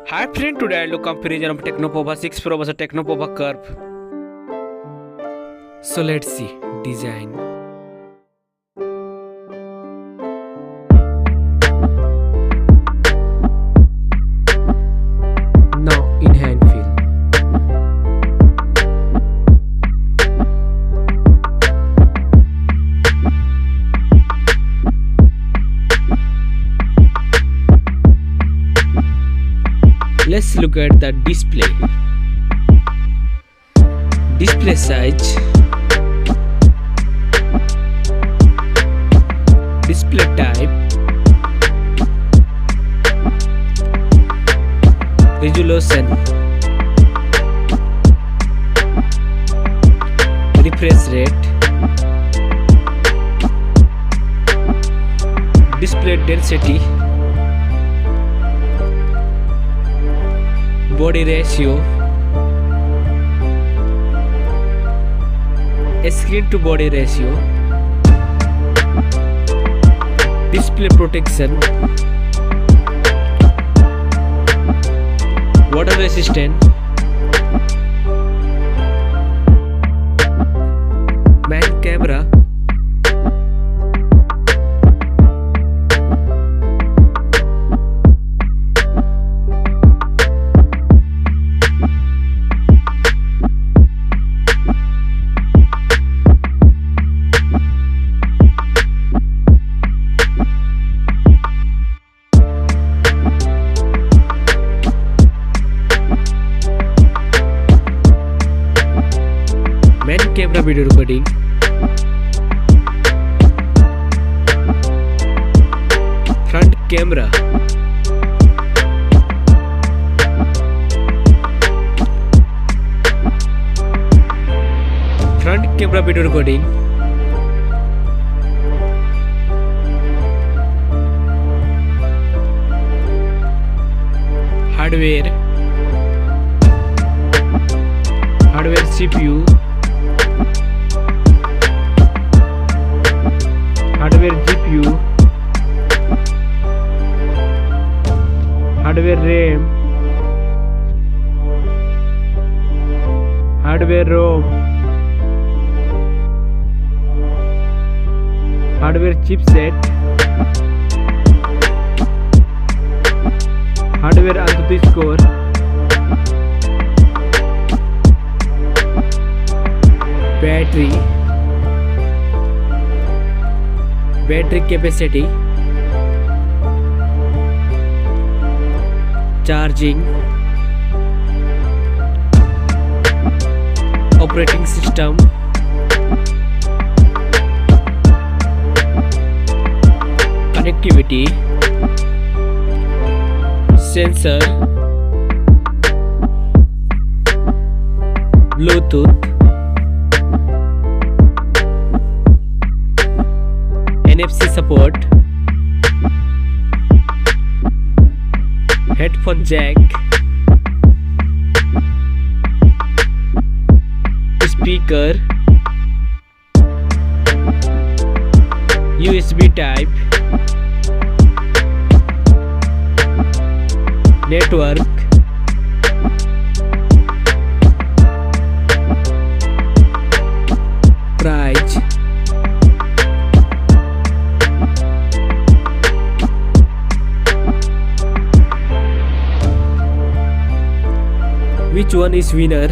Hi friend, today I look comparison of Tecno Pova 6 Pro versus Tecno Pova Curve. So let's see design. Now in hand feel. Let's look at the display. Display size, display type, resolution, refresh rate, display density, body ratio, screen to body ratio, display protection, water resistant, main camera, main camera video recording, front camera, front camera video recording, hardware CPU, hardware GPU, hardware RAM, hardware ROM, hardware chipset, hardware Antutu score, battery capacity, charging, operating system, connectivity, sensor, Bluetooth, NFC support, headphone jack, speaker, USB type, network, price, which one is winner?